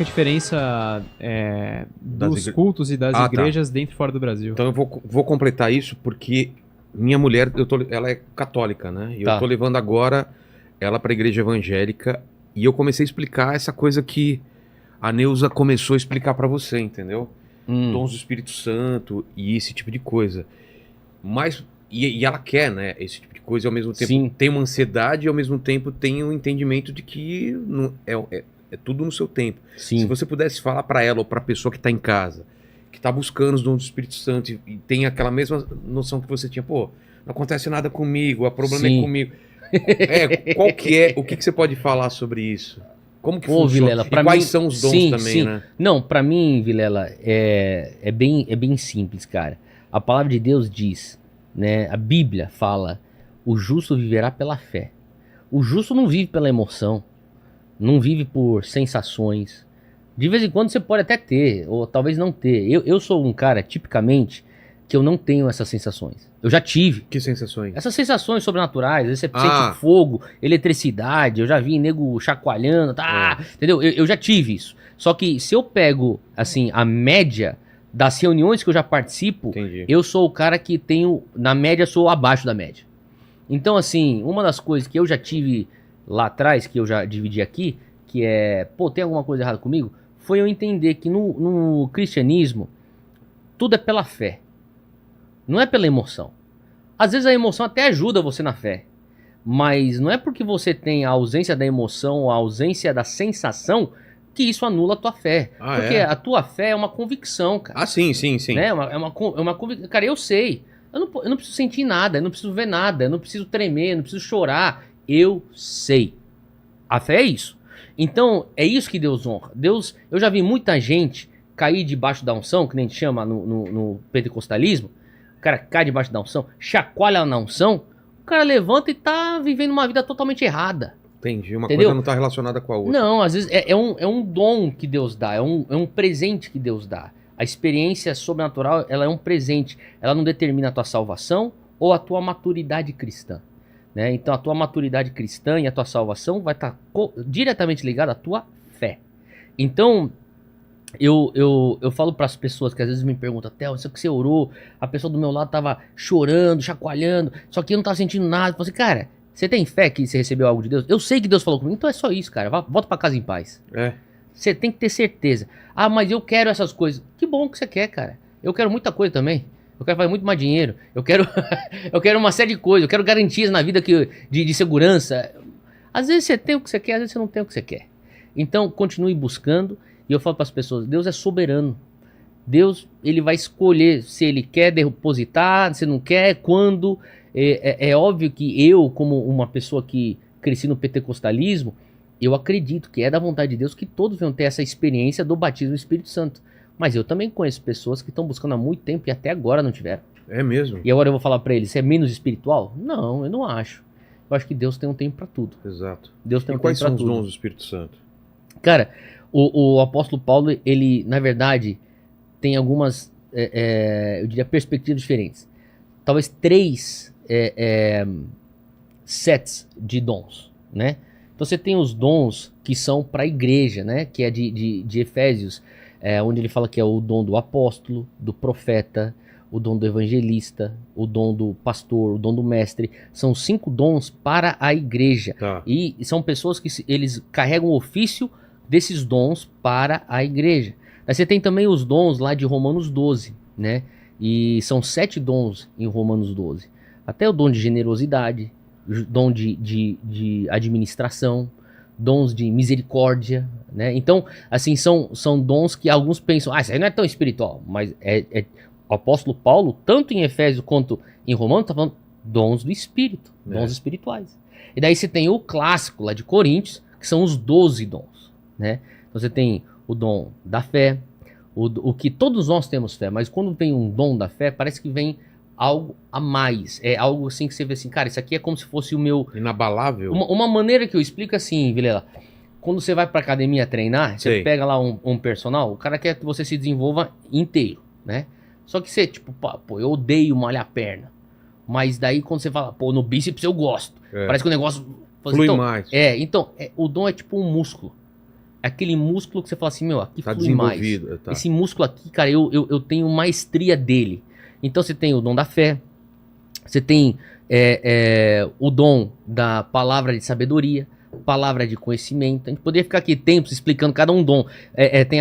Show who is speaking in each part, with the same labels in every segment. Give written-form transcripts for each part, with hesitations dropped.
Speaker 1: que é a diferença dos cultos e das igrejas dentro e fora do Brasil.
Speaker 2: Então eu vou completar isso porque minha mulher, ela é católica, né? E eu tô levando agora ela para a igreja evangélica e eu comecei a explicar essa coisa que a Neuza começou a explicar para você, entendeu? Dons do Espírito Santo e esse tipo de coisa. Mas, e ela quer, né? Esse tipo de coisa e ao mesmo tempo tem uma ansiedade e ao mesmo tempo tem um entendimento de que não, é tudo no seu tempo.
Speaker 3: Sim.
Speaker 2: Se você pudesse falar para ela ou para a pessoa que tá em casa, que tá buscando os dons do Espírito Santo e tem aquela mesma noção que você tinha, pô, não acontece nada comigo, o problema é comigo. Qual que é, o que você pode falar sobre isso? Como que funciona?
Speaker 3: Vilela,
Speaker 2: e quais são os dons também, né?
Speaker 3: Não, pra mim, Vilela, é bem simples, cara. A palavra de Deus diz, né? A Bíblia fala, o justo viverá pela fé. O justo não vive pela emoção, não vive por sensações. De vez em quando você pode até ter, ou talvez não ter. Eu sou um cara, tipicamente, que eu não tenho essas sensações. Eu já tive.
Speaker 2: Que sensações?
Speaker 3: Essas sensações sobrenaturais. Às vezes você sente fogo, eletricidade. Eu já vi nego chacoalhando, entendeu? Eu já tive isso. Só que se eu pego, assim, a média das reuniões que eu já participo, eu sou o cara que tenho, na média, sou abaixo da média. Então, assim, uma das coisas que eu já tive lá atrás, que eu já dividi aqui, que é, tem alguma coisa errada comigo? Foi eu entender que no cristianismo, tudo é pela fé. Não é pela emoção. Às vezes a emoção até ajuda você na fé. Mas não é porque você tem a ausência da emoção ou a ausência da sensação que isso anula a tua fé. Porque a tua fé é uma convicção, cara.
Speaker 2: Sim.
Speaker 3: Né? É uma convicção. Cara, eu sei. Eu não preciso sentir nada, eu não preciso ver nada, eu não preciso tremer, eu não preciso chorar. Eu sei. A fé é isso. Então, é isso que Deus honra. Eu já vi muita gente cair debaixo da unção, que nem a gente chama no pentecostalismo. O cara cai debaixo da unção, chacoalha na unção, o cara levanta e tá vivendo uma vida totalmente errada.
Speaker 2: Entendi, coisa não tá relacionada com a outra.
Speaker 3: Não, às vezes é um dom que Deus dá, é um presente que Deus dá. A experiência sobrenatural, ela é um presente, ela não determina a tua salvação ou a tua maturidade cristã. Né? Então a tua maturidade cristã e a tua salvação vai estar diretamente ligada à tua fé. Então eu falo para as pessoas que às vezes me perguntam, Theo, isso que você orou, a pessoa do meu lado tava chorando, chacoalhando, só que eu não tava sentindo nada. Eu falei assim, cara, você tem fé que você recebeu algo de Deus? Eu sei que Deus falou comigo, então é só isso, cara, volta para casa em paz. Você tem que ter certeza. Mas eu quero essas coisas. Que bom que você quer, cara. Eu quero muita coisa também. Eu quero fazer muito mais dinheiro. Eu quero eu quero uma série de coisas. Eu quero garantias na vida de segurança. Às vezes você tem o que você quer, às vezes você não tem o que você quer. Então, continue buscando. E eu falo para as pessoas, Deus é soberano. Deus, ele vai escolher se ele quer depositar, se não quer, quando. É óbvio que eu, como uma pessoa que cresci no pentecostalismo, eu acredito que é da vontade de Deus que todos venham ter essa experiência do batismo do Espírito Santo. Mas eu também conheço pessoas que estão buscando há muito tempo e até agora não tiveram.
Speaker 2: É mesmo?
Speaker 3: E agora eu vou falar pra eles, você é menos espiritual? Não, eu não acho. Eu acho que Deus tem um tempo pra tudo.
Speaker 2: Exato.
Speaker 3: Deus tem um tempo
Speaker 2: quais
Speaker 3: pra
Speaker 2: são
Speaker 3: tudo.
Speaker 2: os dons do Espírito Santo?
Speaker 3: Cara, o apóstolo Paulo, ele, na verdade, tem algumas, eu diria, perspectivas diferentes. Talvez 3 sets de dons, né? Então você tem os dons que são para a igreja, né? Que é de Efésios, onde ele fala que é o dom do apóstolo, do profeta, o dom do evangelista, o dom do pastor, o dom do mestre. São 5 dons para a igreja. E são pessoas que eles carregam o ofício desses dons para a igreja. Aí você tem também os dons lá de Romanos 12, né? E são 7 dons em Romanos 12. Até o dom de generosidade, dom de administração, dons de misericórdia, né? Então, assim, são dons que alguns pensam, isso aí não é tão espiritual, mas o apóstolo Paulo, tanto em Efésios quanto em Romanos, está falando dons do Espírito, dons espirituais. E daí você tem o clássico lá de Coríntios, que são os 12 dons, né? Então você tem o dom da fé, o que todos nós temos fé, mas quando vem um dom da fé, parece que vem algo a mais. É algo assim que você vê assim, cara, isso aqui é como se fosse o meu...
Speaker 2: Inabalável?
Speaker 3: Uma maneira que eu explico assim, Vilela, quando você vai pra academia treinar, você pega lá um personal, o cara quer que você se desenvolva inteiro, né? Só que você, tipo, pô, eu odeio malhar a perna. Mas daí quando você fala, pô, no bíceps eu gosto. Parece que o negócio...
Speaker 2: Flui mais.
Speaker 3: Então, o dom é tipo um músculo. É aquele músculo que você fala assim, meu, aqui
Speaker 2: tá
Speaker 3: flui mais.
Speaker 2: Tá.
Speaker 3: Esse músculo aqui, cara, eu tenho maestria dele. Então você tem o dom da fé, você tem o dom da palavra de sabedoria, palavra de conhecimento. A gente poderia ficar aqui tempos explicando cada um dom. Tem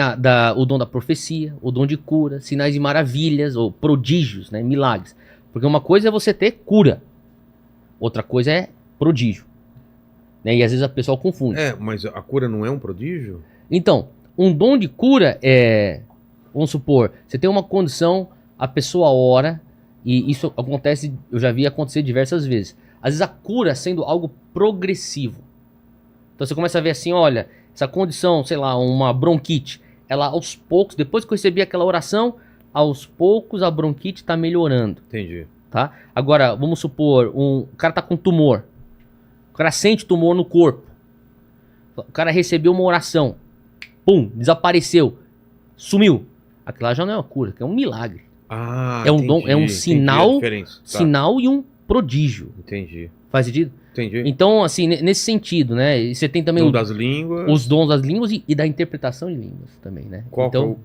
Speaker 3: o dom da profecia, o dom de cura, sinais e maravilhas, ou prodígios, né, milagres. Porque uma coisa é você ter cura, outra coisa é prodígio. Né? E às vezes a pessoa confunde.
Speaker 2: Mas a cura não é um prodígio?
Speaker 3: Então, um dom de cura vamos supor, você tem uma condição, a pessoa ora, e isso acontece, eu já vi acontecer diversas vezes. Às vezes a cura sendo algo progressivo. Então você começa a ver assim, olha, essa condição, sei lá, uma bronquite, ela aos poucos, depois que eu recebi aquela oração, aos poucos a bronquite está melhorando.
Speaker 2: Entendi.
Speaker 3: Tá? Agora, vamos supor, o cara tá com tumor. O cara sente tumor no corpo. O cara recebeu uma oração. Pum, desapareceu. Sumiu. Aquilo lá já não é uma cura, é um milagre. É um dom, é um sinal, sinal e um prodígio.
Speaker 2: Entendi.
Speaker 3: Faz sentido?
Speaker 2: Entendi.
Speaker 3: Então, assim, nesse sentido, né? E você tem também os dons das línguas e da interpretação de línguas também, né?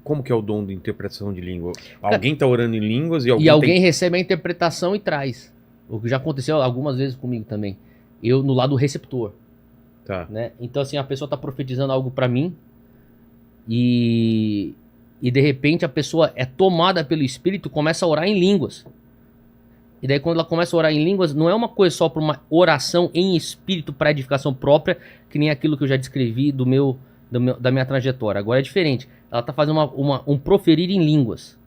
Speaker 2: Como que é o dom de interpretação de língua? Alguém tá orando em línguas e
Speaker 3: alguém recebe a interpretação e traz. O que já aconteceu algumas vezes comigo também. Eu no lado receptor.
Speaker 2: Tá.
Speaker 3: Né? Então, assim, a pessoa tá profetizando algo pra mim e de repente a pessoa é tomada pelo Espírito, começa a orar em línguas. E daí quando ela começa a orar em línguas, não é uma coisa só para uma oração em espírito para edificação própria, que nem aquilo que eu já descrevi da minha trajetória. Agora é diferente. Ela está fazendo um proferir em línguas.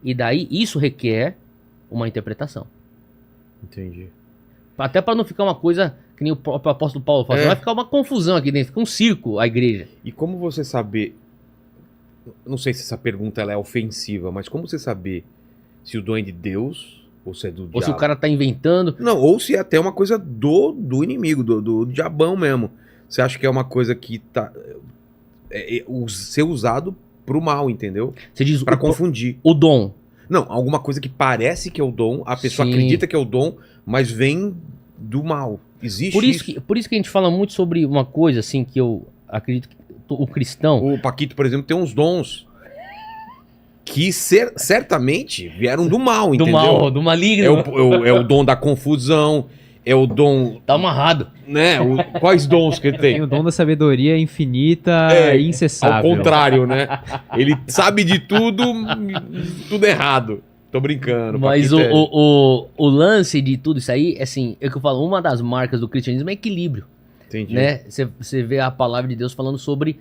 Speaker 3: E daí isso requer uma interpretação.
Speaker 2: Entendi.
Speaker 3: Até para não ficar uma coisa que nem o próprio apóstolo Paulo fala. Vai ficar uma confusão aqui dentro, fica um circo a igreja.
Speaker 2: E como você saber... Não sei se essa pergunta ela é ofensiva, mas como você saber se o dom é de Deus ou se é do diabo?
Speaker 3: Ou se o cara tá inventando.
Speaker 2: Não, ou se é até uma coisa do inimigo, do diabão mesmo. Você acha que é uma coisa que tá ser usado pro mal, entendeu?
Speaker 3: Você diz
Speaker 2: pra confundir.
Speaker 3: O dom.
Speaker 2: Não, alguma coisa que parece que é o dom, a pessoa acredita que é o dom, mas vem do mal. Existe
Speaker 3: por isso que a gente fala muito sobre uma coisa assim que eu acredito que o cristão...
Speaker 2: O Paquito, por exemplo, tem uns dons que certamente vieram do mal, entendeu?
Speaker 3: Do mal, do maligno.
Speaker 2: É o dom da confusão, é o dom...
Speaker 3: Tá amarrado.
Speaker 2: Né? Quais dons que ele tem?
Speaker 1: Tem o dom da sabedoria infinita e incessável.
Speaker 2: Ao contrário, né? Ele sabe de tudo errado. Tô brincando.
Speaker 3: Mas o lance de tudo isso aí, assim, é que eu falo, uma das marcas do cristianismo é equilíbrio.
Speaker 2: Entendi.
Speaker 3: Né? Você vê a palavra de Deus falando sobre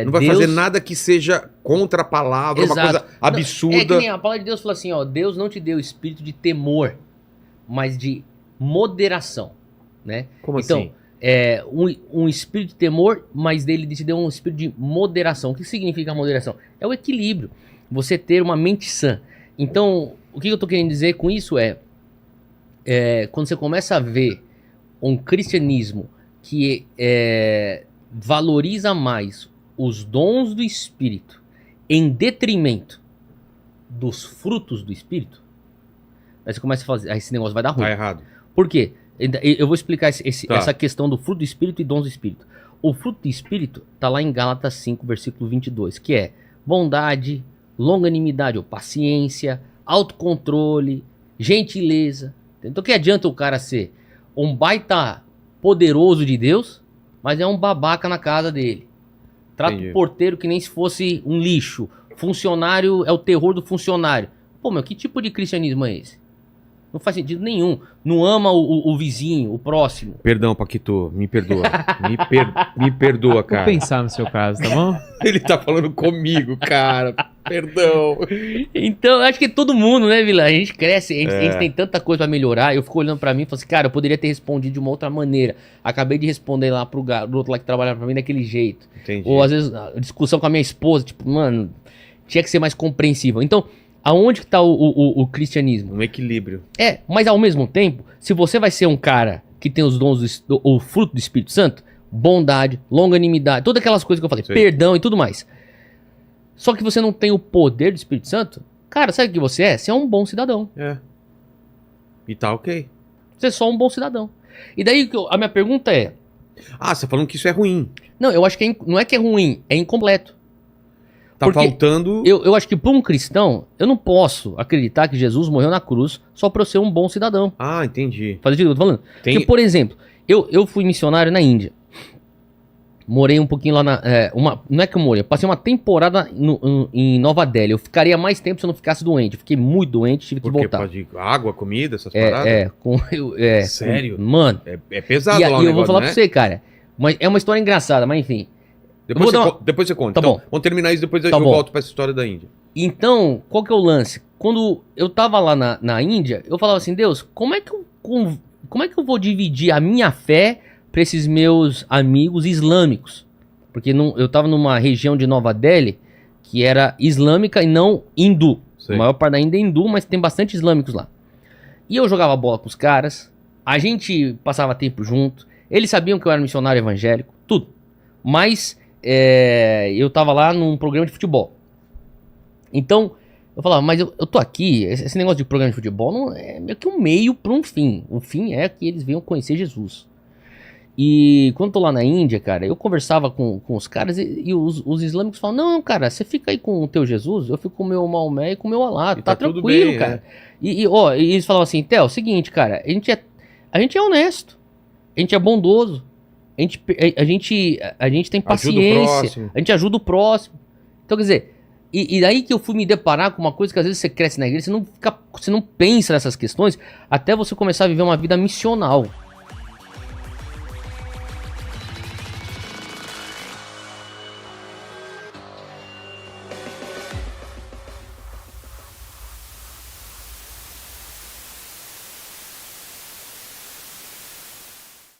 Speaker 2: não vai fazer nada que seja contra a palavra, uma coisa absurda.
Speaker 3: É que nem a palavra de Deus fala assim, ó, Deus não te deu espírito de temor, mas de moderação, né?
Speaker 2: Como
Speaker 3: então,
Speaker 2: assim?
Speaker 3: Um espírito de temor, mas dele te deu um espírito de moderação. O que significa moderação? É o equilíbrio, você ter uma mente sã. Então, o que eu tô querendo dizer com isso quando você começa a ver um cristianismo que valoriza mais os dons do Espírito em detrimento dos frutos do Espírito, aí você começa a fazer, esse negócio vai dar ruim.
Speaker 2: Tá errado.
Speaker 3: Por quê? Eu vou explicar essa questão do fruto do Espírito e dons do Espírito. O fruto do Espírito está lá em Gálatas 5, versículo 22, que é bondade, longanimidade ou paciência, autocontrole, gentileza. Então que adianta o cara ser um baita poderoso de Deus, mas é um babaca na casa dele. Trata o porteiro que nem se fosse um lixo. Funcionário é o terror do funcionário. Pô, meu, que tipo de cristianismo é esse? Não faz sentido nenhum. Não ama o vizinho, o próximo.
Speaker 2: Perdão, Paquito, me perdoa. me perdoa, cara.
Speaker 1: Vou pensar no seu caso, tá bom?
Speaker 2: Ele tá falando comigo, cara. Perdão.
Speaker 3: Então, eu acho que todo mundo, né, Vila? A gente cresce, a gente tem tanta coisa pra melhorar. Eu fico olhando pra mim e falo assim, cara, eu poderia ter respondido de uma outra maneira. Acabei de responder lá pro outro lá que trabalhava pra mim daquele jeito.
Speaker 2: Entendi.
Speaker 3: Ou às vezes, a discussão com a minha esposa, tipo, mano, tinha que ser mais compreensível. Então, aonde que tá o cristianismo?
Speaker 2: Um equilíbrio.
Speaker 3: Mas ao mesmo tempo, se você vai ser um cara que tem os dons, o fruto do Espírito Santo, bondade, longanimidade, todas aquelas coisas que eu falei, perdão e tudo mais. Só que você não tem o poder do Espírito Santo, cara, sabe o que você é? Você é um bom cidadão.
Speaker 2: E tá ok.
Speaker 3: Você é só um bom cidadão. E daí a minha pergunta é,
Speaker 2: Ah, você tá falando que isso é ruim.
Speaker 3: Não, eu acho que não é que é ruim, é incompleto.
Speaker 2: Tá faltando...
Speaker 3: Eu acho que para um cristão, eu não posso acreditar que Jesus morreu na cruz só para eu ser um bom cidadão.
Speaker 2: Ah, entendi.
Speaker 3: Faz sentido o que eu tô falando? Porque, por exemplo, eu fui missionário na Índia. Morei um pouquinho lá na... não é que eu morei, eu passei uma temporada em Nova Delhi. Eu ficaria mais tempo se eu não ficasse doente. Eu fiquei muito doente, tive que voltar.
Speaker 2: Pode água, comida, essas paradas? Sério?
Speaker 3: Mano.
Speaker 2: É pesado lá o
Speaker 3: negócio, eu vou falar
Speaker 2: né?
Speaker 3: pra você, cara. Mas é uma história engraçada, mas enfim.
Speaker 2: Depois você conta.
Speaker 3: Tá
Speaker 2: então,
Speaker 3: bom.
Speaker 2: Vamos terminar isso, depois eu volto pra essa história da Índia.
Speaker 3: Então, qual que é o lance? Quando eu tava lá na Índia, eu falava assim, Deus, como é que eu vou dividir a minha fé para esses meus amigos islâmicos? Porque eu tava numa região de Nova Delhi que era islâmica e não hindu.
Speaker 2: Sei.
Speaker 3: A maior parte da Índia é hindu, mas tem bastante islâmicos lá. E eu jogava bola com os caras, a gente passava tempo junto, eles sabiam que eu era missionário evangélico, tudo. Mas eu tava lá num programa de futebol. Então, eu falava, mas eu tô aqui, esse negócio de programa de futebol não é meio que um meio para um fim. O fim é que eles venham conhecer Jesus. E quando eu tô lá na Índia, cara, eu conversava com os caras e os islâmicos falam, não, cara, você fica aí com o teu Jesus, eu fico com o meu Maomé e com o meu Alá, tá tranquilo, bem, cara. E eles falavam assim, Theo, seguinte, cara, a gente é honesto, a gente é bondoso, a gente tem paciência, a gente ajuda o próximo. Então, quer dizer, e daí que eu fui me deparar com uma coisa que às vezes você cresce na igreja, você não pensa nessas questões até você começar a viver uma vida missional.